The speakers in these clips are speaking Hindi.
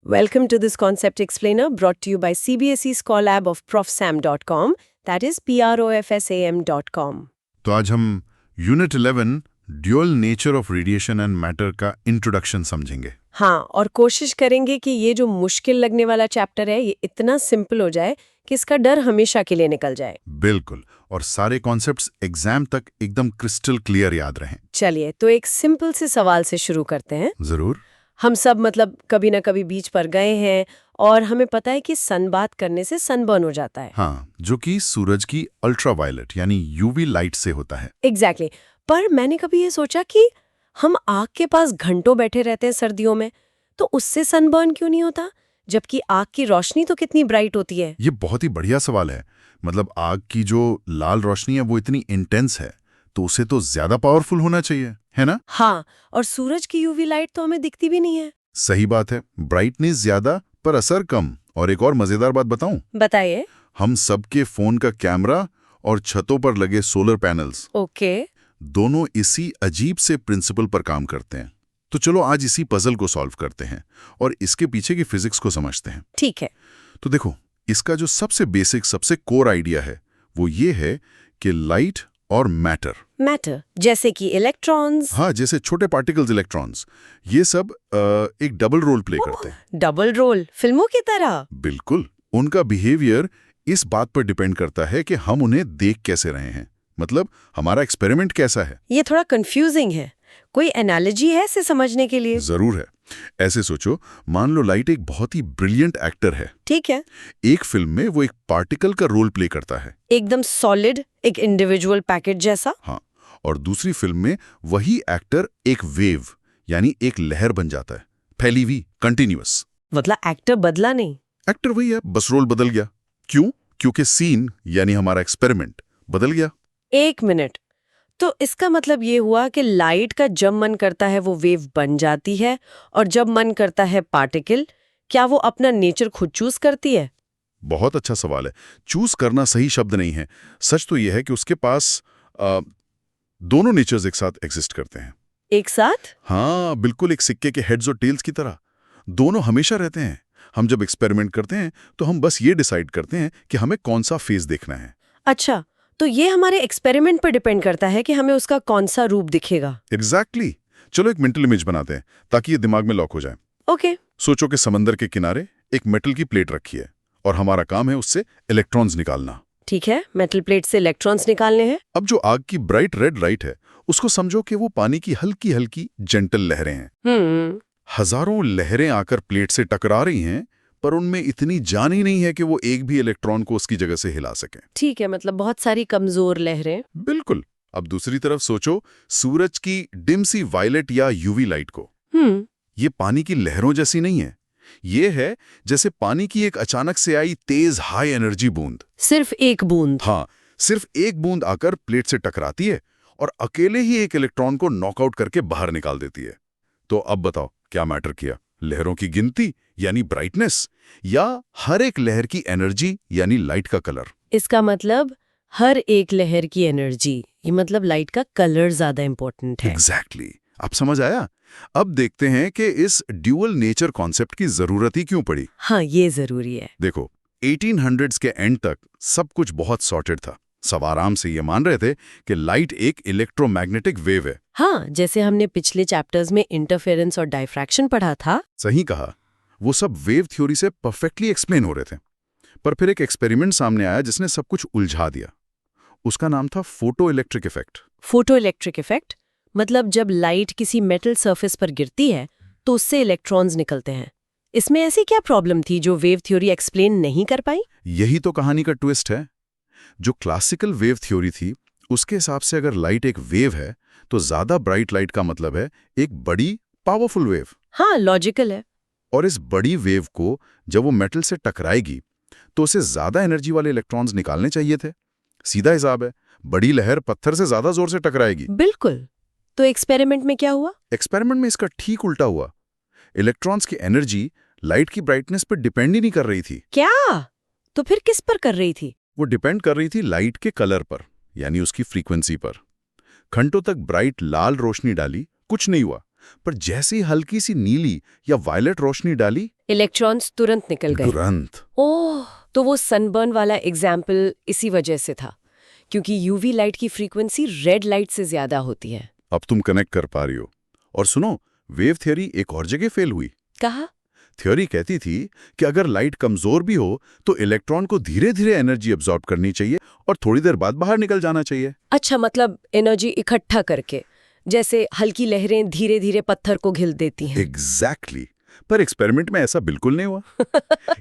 Welcome to this concept explainer brought to you by CBSE Scholar of profsam.com, that is profsam.com. तो आज हम unit 11 dual nature of radiation and matter का इंट्रोडक्शन समझेंगे। हाँ, और कोशिश करेंगे कि ये जो मुश्किल लगने वाला चैप्टर है ये इतना सिंपल हो जाए कि इसका डर हमेशा के लिए निकल जाए। बिल्कुल, और सारे कॉन्सेप्ट्स एग्जाम तक एकदम क्रिस्टल क्लियर याद रहें। चलिए तो एक सिंपल से सवाल से शुरू करते हैं। जरूर। हम सब कभी ना कभी बीच पर गए हैं और हमें पता है कि सनबाथ करने से सनबर्न हो जाता है। हाँ, जो कि सूरज की अल्ट्रावायलेट यानी यूवी लाइट से होता है। एग्जैक्टली। पर मैंने कभी ये सोचा कि हम आग के पास घंटों बैठे रहते हैं सर्दियों में, तो उससे सनबर्न क्यों नहीं होता, जबकि आग की रोशनी तो कितनी ब्राइट होती है। ये बहुत ही बढ़िया सवाल है। आग की जो लाल रोशनी है वो इतनी इंटेंस है, तो उसे तो ज्यादा पावरफुल होना चाहिए, है ना? हाँ, और सूरज की यूवी लाइट तो हमें दिखती भी नहीं है। सही बात है, ब्राइटनेस ज्यादा पर असर कम। और एक और मजेदार बात बताऊं? बताइए। हम सबके फोन का कैमरा और छतों पर लगे सोलर पैनल्स, ओके। दोनों इसी अजीब से प्रिंसिपल पर काम करते हैं। तो चलो आज इसी पजल को सॉल्व करते हैं और इसके पीछे की फिजिक्स को समझते हैं। ठीक है। तो देखो, इसका जो सबसे बेसिक, सबसे कोर आइडिया है वो ये है कि लाइट और मैटर जैसे कि इलेक्ट्रॉन्स। हाँ, जैसे छोटे पार्टिकल्स, इलेक्ट्रॉन्स, ये सब एक डबल रोल प्ले करते हैं। डबल रोल, फिल्मों की तरह। बिल्कुल। उनका बिहेवियर इस बात पर डिपेंड करता है कि हम उन्हें देख कैसे रहे हैं, हमारा एक्सपेरिमेंट कैसा है। ये थोड़ा कंफ्यूजिंग है, कोई एनालॉजी है इसे समझने के लिए? जरूर है। ऐसे सोचो, मान लो लाइट एक बहुत ही ब्रिलियंट एक्टर है। ठीक है। एक फिल्म में वो एक पार्टिकल का रोल प्ले करता है, एकदम सॉलिड, एक इंडिविजुअल पैकेट जैसा। हाँ, और दूसरी फिल्म में वही एक्टर एक वेव यानी एक लहर बन जाता है, फैली हुई, कंटिन्यूअस। एक्टर बदला नहीं। एक्टर वही है, बस रोल बदल गया। क्यों? क्योंकि सीन यानी हमारा एक्सपेरिमेंट बदल गया। एक मिनट, तो इसका मतलब ये हुआ कि लाइट का जब मन करता है वो वेव बन जाती है और जब मन करता है पार्टिकल, क्या वो अपना नेचर खुद चूज करती है? बहुत अच्छा सवाल है। चूज करना सही शब्द नहीं है। सच तो यह है कि उसके पास दोनों नेचर्स एक साथ एग्जिस्ट करते हैं। एक साथ? हाँ, बिल्कुल, एक सिक्के के हेड्स और टेल्स की तरह दोनों हमेशा रहते हैं। हम जब एक्सपेरिमेंट करते हैं तो हम बस ये डिसाइड करते हैं कि हमें कौन सा फेज देखना है। अच्छा, तो ये हमारे एक्सपेरिमेंट पर डिपेंड करता है कि हमें उसका कौन सा रूप दिखेगा। एग्जैक्टली। चलो एक मेंटल इमेज बनाते हैं ताकि ये दिमाग में लॉक हो जाए। ओके। सोचो कि समंदर के किनारे एक मेटल की प्लेट रखी है और हमारा काम है उससे इलेक्ट्रॉन्स निकालना। ठीक है, मेटल प्लेट से इलेक्ट्रॉन्स निकालने हैं। अब जो आग की ब्राइट रेड लाइट है, उसको समझो कि वो पानी की हल्की हल्की जेंटल लहरें हैं। हजारों लहरें आकर प्लेट से टकरा रही हैं, पर उनमें इतनी जान ही नहीं है कि वो एक भी इलेक्ट्रॉन को उसकी जगह से हिला सकें। ठीक है, बहुत सारी कमजोर लहरें। बिल्कुल। अब दूसरी तरफ सोचो सूरज की डिम सी वायलेट या यूवी लाइट को। ये पानी की लहरों जैसी नहीं है। ये है जैसे पानी की एक अचानक से आई तेज हाई एनर्जी बूंद। सिर्फ एक बूंद? हाँ, सिर्फ एक बूंद आकर प्लेट से टकराती है और अकेले ही एक इलेक्ट्रॉन को नॉकआउट करके बाहर निकाल देती है। तो अब बताओ क्या मैटर किया, लहरों की गिनती यानी ब्राइटनेस, या हर एक लहर की एनर्जी यानी लाइट का कलर? इसका मतलब हर एक लहर की एनर्जी, ये लाइट का कलर ज्यादा इंपॉर्टेंट है। एग्जैक्टली। अब समझ आया? अब देखते हैं कि इस ड्यूअल नेचर कॉन्सेप्ट की जरूरत ही क्यों पड़ी। हाँ, ये जरूरी है। देखो, 1800s के एंड तक सब कुछ बहुत सॉर्टेड था। सब आराम से ये मान रहे थे कि लाइट एक इलेक्ट्रोमैग्नेटिक वेव है। हाँ, जैसे हमने पिछले चैप्टर्स में इंटरफेरेंस और डायफ्रैक्शन पढ़ा था। सही कहा। वो सब वेव थ्योरी से परफेक्टली एक्सप्लेन हो रहे थे। पर फिर एक एक्सपेरिमेंट सामने आया जिसने सब कुछ उलझा दिया। उसका नाम था photo electric effect. Photo electric effect जब लाइट किसी मेटल सरफेस पर गिरती है तो उससे इलेक्ट्रॉन्स निकलते हैं। इसमें ऐसी क्या प्रॉब्लम थी जो वेव थ्योरी एक्सप्लेन नहीं कर पाई? यही तो कहानी का ट्विस्ट है। जो क्लासिकल वेव थ्योरी थी, उसके हिसाब से अगर लाइट एक वेव है तो ज्यादा ब्राइट लाइट का मतलब है एक बड़ी पावरफुल वेव। हाँ, लॉजिकल है। और इस बड़ी वेव को जब वो मेटल से टकराएगी तो उसे ज्यादा एनर्जी वाले इलेक्ट्रॉन्स निकालने चाहिए थे। सीधा हिसाब है, बड़ी लहर पत्थर से ज्यादा जोर से टकराएगी। बिल्कुल। तो एक्सपेरिमेंट में क्या हुआ? एक्सपेरिमेंट में इसका ठीक उल्टा हुआ। इलेक्ट्रॉन्स की एनर्जी लाइट की ब्राइटनेस पर डिपेंड ही नहीं कर रही थी। क्या? तो फिर किस पर कर रही थी? वो डिपेंड कर रही थी लाइट के कलर पर, यानी उसकी फ्रीक्वेंसी पर। घंटों तक ब्राइट लाल रोशनी डाली, कुछ नहीं हुआ। पर जैसे ही हल्की सी नीली या वायलेट रोशनी डाली, इलेक्ट्रॉन्स तुरंत निकल गए। तुरंत। ओह, तो वो सनबर्न वाला एग्जाम्पल इसी वजह से था, क्योंकि यूवी लाइट की फ्रीक्वेंसी रेड लाइट से ज्यादा होती है। अब तुम कनेक्ट कर पा रही हो। और सुनो, वेव थ्योरी एक और जगह फेल हुई। कहा? थ्योरी कहती थी कि अगर लाइट कमजोर भी हो तो इलेक्ट्रॉन को धीरे धीरे एनर्जी एब्जॉर्ब करनी चाहिए और थोड़ी देर बाद बाहर निकल जाना चाहिए। अच्छा, मतलब एनर्जी इकट्ठा करके, जैसे हल्की लहरें धीरे धीरे पत्थर को घिल देती हैं। एग्जैक्टली। पर एक्सपेरिमेंट में ऐसा बिल्कुल नहीं हुआ।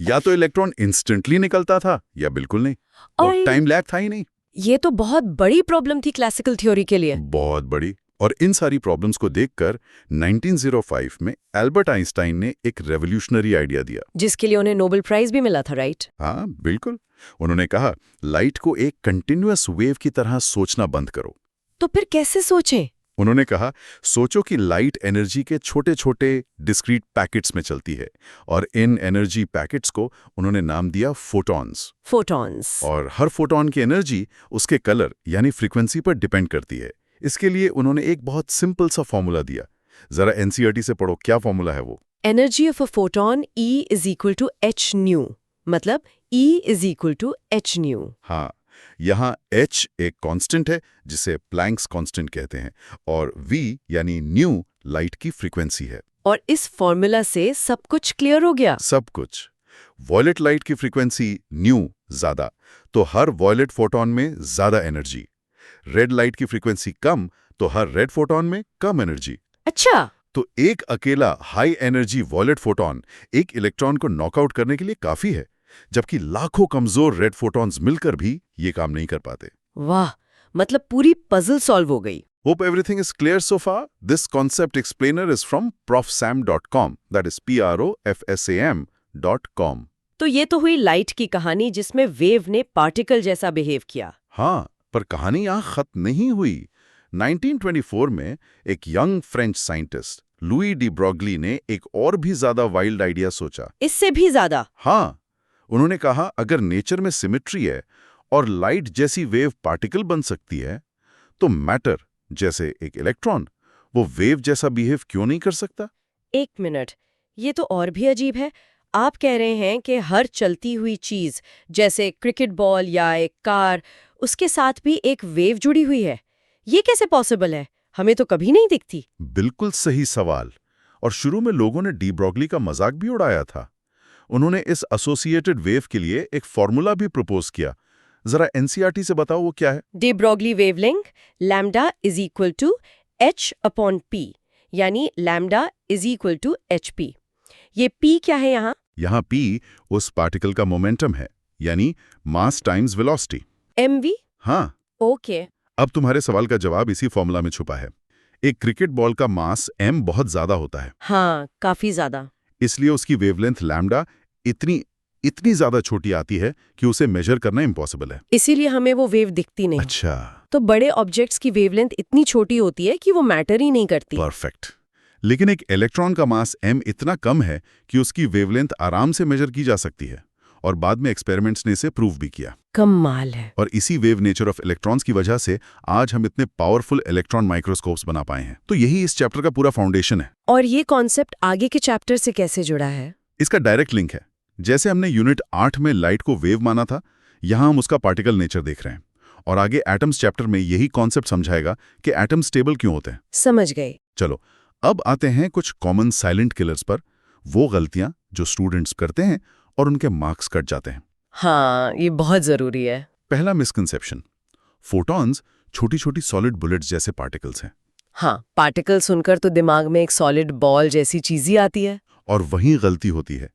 या तो इलेक्ट्रॉन इंस्टेंटली निकलता था या बिल्कुल नहीं, और टाइम लैग था ही नहीं। ये तो बहुत बड़ी प्रॉब्लम थी क्लासिकल थ्योरी के लिए। बहुत बड़ी। और इन सारी प्रॉब्लम्स को देखकर 1905 में एल्बर्ट आइंस्टाइन ने एक रेवोल्यूशनरी आइडिया दिया, जिसके लिए उन्हें नोबेल प्राइज भी मिला था, राइट? हाँ बिल्कुल। उन्होंने कहा, लाइट को एक कंटिन्यूअस वेव की तरह सोचना बंद करो। तो फिर कैसे सोचें? उन्होंने कहा, सोचो कि लाइट एनर्जी के छोटे छोटे डिस्क्रीट पैकेट्स में चलती है, और इन एनर्जी पैकेट्स को उन्होंने नाम दिया फोटॉन्स। फोटॉन्स। और हर फोटॉन की एनर्जी उसके कलर यानी फ्रीक्वेंसी पर डिपेंड करती है। इसके लिए उन्होंने एक बहुत सिंपल सा फॉर्मूला दिया। जरा एनसीईआरटी से पढ़ो, क्या फॉर्मूला है वो? Energy of a photon E = h new, मतलब E = h न्यू। हाँ, यहाँ h एक कांस्टेंट है जिसे प्लैंक्स कांस्टेंट कहते हैं, और v यानी न्यू लाइट की फ्रीक्वेंसी है। और इस फॉर्मूला से सब कुछ क्लियर हो गया। सब कुछ। वॉयलेट लाइट की फ्रीक्वेंसी न्यू ज्यादा, तो हर वॉयलेट फोटॉन में ज्यादा एनर्जी। रेड लाइट की फ्रीक्वेंसी कम, तो हर रेड फोटॉन में कम एनर्जी। अच्छा, तो एक अकेला हाई एनर्जी वॉयलेट फोटॉन एक इलेक्ट्रॉन को नॉकआउट करने के लिए काफी है, जबकि लाखों कमजोर रेड फोटॉन्स मिलकर भी ये काम नहीं कर पाते। वाह, मतलब पूरी पजल सॉल्व हो गई। Hope everything is clear so far. This concept explainer is from profsam.com, that is profsam.com. तो ये तो हुई लाइट की कहानी जिसमें वेव ने पार्टिकल जैसा बिहेव किया। हाँ, पर कहानी यहाँ खत्म नहीं हुई। 1924 में एक young French scientist Louis de Broglie ने एक और भी ज्यादा वाइल्ड आइडिया सोचा। इससे भी ज्यादा? हाँ, उन्होंने कहा, अगर नेचर में सिमेट्री है और लाइट जैसी वेव पार्टिकल बन सकती है, तो मैटर जैसे एक इलेक्ट्रॉन वो वेव जैसा बिहेव क्यों नहीं कर सकता? एक मिनट, ये तो और भी अजीब है। आप कह रहे हैं कि हर चलती हुई चीज, जैसे क्रिकेट बॉल या एक कार, उसके साथ भी एक वेव जुड़ी हुई है। ये कैसे पॉसिबल है? हमें तो कभी नहीं दिखती। बिल्कुल सही सवाल। और शुरू में लोगों ने डी ब्रॉगली का मजाक भी उड़ाया था। उन्होंने इस एसोसिएटेड वेव के लिए एक फॉर्मूला भी प्रपोज किया। जरा एनसीईआरटी से बताओ वो क्या है? D Broglie wavelength lambda = h/p, यानी लैम्डा = hp। ये p क्या है यहाँ? यहाँ p उस पार्टिकल का मोमेंटम है, यानी मास टाइम्स वेलोसिटी। mv? हाँ। ओके। अब तुम्हारे सवाल का जवाब इसी फॉर्मूला में छुपा है। एक क्रिकेट बॉल का मास m बहुत ज्यादा होता है। हाँ, काफी ज्यादा। इसलिए उसकी वेवलेंथ लैम्डा इतनी ज्यादा छोटी आती है कि उसे मेजर करना इम्पॉसिबल है। इसीलिए हमें वो वेव दिखती नहीं। अच्छा। तो बड़े ऑब्जेक्ट्स की वेवलेंथ इतनी छोटी होती है कि वो मैटर ही नहीं करती। परफेक्ट। लेकिन एक इलेक्ट्रॉन का मास m इतना कम है कि उसकी वेवलेंथ आराम से मेजर की जा सकती है, और बाद में एक्सपेरिमेंट्स ने इसे प्रूव भी किया। कमाल है। और इसी वेव नेचर ऑफ इलेक्ट्रॉन्स की वजह से आज हम इतने पावरफुल इलेक्ट्रॉन माइक्रोस्कोप्स बना पाए हैं। तो यही इस चैप्टर का पूरा फाउंडेशन है। और ये कॉन्सेप्ट आगे के चैप्टर से कैसे जुड़ा है? इसका डायरेक्ट लिंक है। जैसे हमने यूनिट 8 में लाइट को वेव माना था, यहाँ हम उसका पार्टिकल नेचर देख रहे हैं। और आगे एटम्स चैप्टर में यही कॉन्सेप्ट समझाएगा कि एटम्स स्टेबल क्यों होते हैं। समझ गए। चलो, अब आते हैं कुछ कॉमन साइलेंट किलर्स पर, वो गलतियां जो स्टूडेंट्स करते हैं और उनके मार्क्स कट जाते हैं। हाँ, ये बहुत जरूरी है। पहला मिसकंसेप्शन, फोटॉन्स छोटी छोटी सॉलिड बुलेट्स जैसे पार्टिकल्स हैं। हाँ, पार्टिकल सुनकर तो दिमाग में एक सॉलिड बॉल जैसी चीज ही आती है। और वहीं गलती होती है।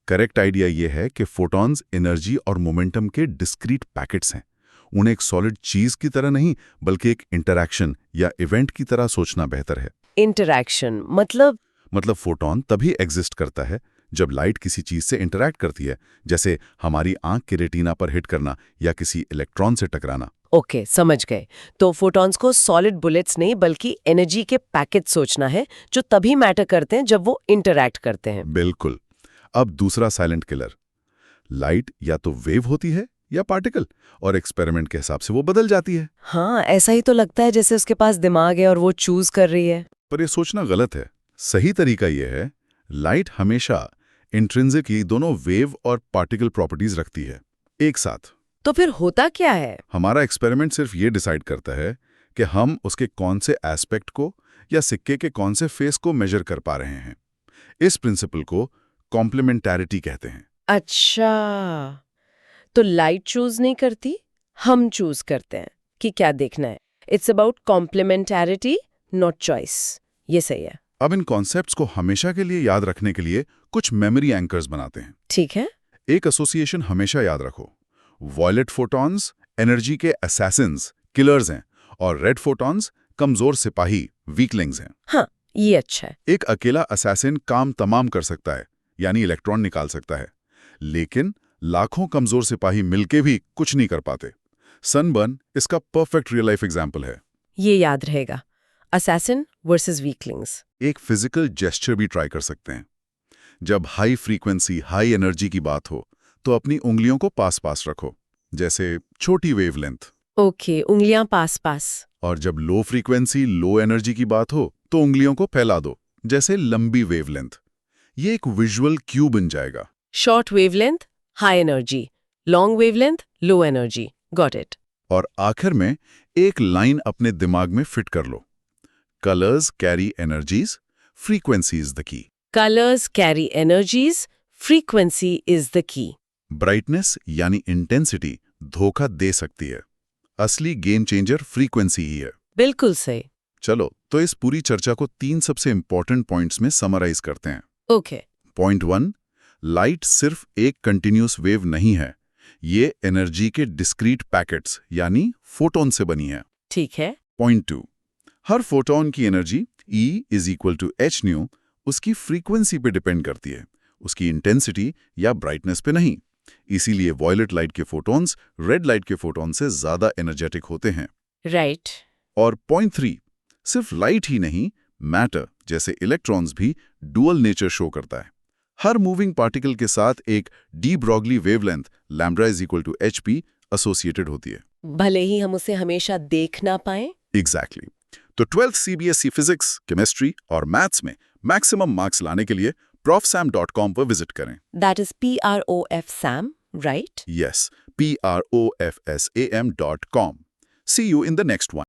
करेक्ट आइडिया ये है कि फोटॉन्स एनर्जी और मोमेंटम के डिस्क्रीट पैकेट्स हैं। उन्हें एक सॉलिड चीज की तरह नहीं, बल्कि एक इंटरैक्शन या इवेंट की तरह सोचना बेहतर है। इंटरैक्शन मतलब फोटॉन तभी एग्जिस्ट करता है जब लाइट किसी चीज से इंटरैक्ट करती है, जैसे हमारी आंख के रेटिना पर हिट करना या किसी इलेक्ट्रॉन से टकराना। ओके, समझ गए। तो फोटॉन्स को सॉलिड बुलेट्स नहीं बल्कि एनर्जी के पैकेट सोचना है, जो तभी मैटर करते हैं जब वो इंटरैक्ट करते हैं। बिल्कुल। अब दूसरा साइलेंट किलर, लाइट या तो वेव होती है या पार्टिकल, और एक्सपेरिमेंट के हिसाब से वो बदल जाती है। हाँ, ऐसा ही तो लगता है जैसे उसके पास दिमाग है और वो चूज कर रही है। पर यह सोचना गलत है। सही तरीका यह है, लाइट हमेशा इंट्रिंसिकली दोनों वेव और पार्टिकल प्रॉपर्टीज रखती है एक साथ। तो फिर होता क्या है? हमारा एक्सपेरिमेंट सिर्फ ये डिसाइड करता है कि हम उसके कौन से एस्पेक्ट को या सिक्के के कौन से फेस को मेजर कर पा रहे हैं। इस प्रिंसिपल को कॉम्प्लीमेंटैरिटी कहते हैं। अच्छा, तो लाइट चूज नहीं करती, हम चूज करते हैं कि क्या देखना है। It's about complementarity, not choice. ये सही है। अब इन कॉन्सेप्ट्स को हमेशा के लिए याद रखने के लिए कुछ मेमोरी एंकर्स बनाते हैं। ठीक है। एक एसोसिएशन हमेशा याद रखो, वॉयलेट फोटॉन्स एनर्जी के असैसिन्स, किलर्स हैं, और रेड फोटॉन्स कमजोर सिपाही, वीकलिंग्स हैं। हाँ, ये अच्छा है। एक अकेला असैसिन काम तमाम कर सकता है, यानी इलेक्ट्रॉन निकाल सकता है, लेकिन लाखों कमजोर सिपाही मिलके भी कुछ नहीं कर पाते। सनबर्न इसका परफेक्ट रियल लाइफ एग्जाम्पल है। ये याद रहेगा, असैसिन वर्सेस वीकलिंग्स। एक फिजिकल जेस्चर भी ट्राई कर सकते हैं। जब हाई फ्रीक्वेंसी, हाई एनर्जी की बात हो तो अपनी उंगलियों को पास पास रखो, जैसे छोटी वेवलेंथ। ओके, उंगलियां पास पास। और जब लो फ्रीक्वेंसी, लो एनर्जी की बात हो तो उंगलियों को फैला दो, जैसे लंबी वेवलेंथ। ये एक विजुअल क्यू बन जाएगा। Short wavelength, high energy, long wavelength, low energy. Got it. और आखिर में एक लाइन अपने दिमाग में फिट कर लो, colours carry energies, frequency is the key. Colours carry energies, frequency is the key. Brightness यानी इंटेंसिटी धोखा दे सकती है, असली गेम चेंजर फ्रीक्वेंसी ही है। बिल्कुल सही। चलो, तो इस पूरी चर्चा को 3 सबसे इंपॉर्टेंट पॉइंट्स में समराइज करते हैं। ओके। पॉइंट 1, लाइट सिर्फ एक कंटिन्यूस वेव नहीं है, ये एनर्जी के डिस्क्रीट पैकेट्स यानी फोटॉन से बनी है। ठीक है। पॉइंट 2, हर फोटॉन की energy E is equal to h nu उसकी फ्रीक्वेंसी पे डिपेंड करती है, उसकी इंटेंसिटी या ब्राइटनेस पे नहीं। इसीलिए वॉयलेट लाइट के फोटॉन्स रेड लाइट के फोटॉन से ज्यादा एनर्जेटिक होते हैं। राइट। और पॉइंट 3, सिर्फ लाइट ही नहीं, मैटर जैसे इलेक्ट्रॉन्स भी डुअल नेचर शो करता है। हर मूविंग पार्टिकल के साथ एक de Broglie wavelength lambda is equal to hp associated होती है, भले ही हम उसे हमेशा देख ना पाए। एग्जैक्टली। तो 12th CBSE फिजिक्स, केमिस्ट्री और मैथ्स में मैक्सिमम मार्क्स लाने के लिए profsam.com पर विजिट करें। That is PROF Sam, right? Yes, PROFSAM.com. See you in the next one.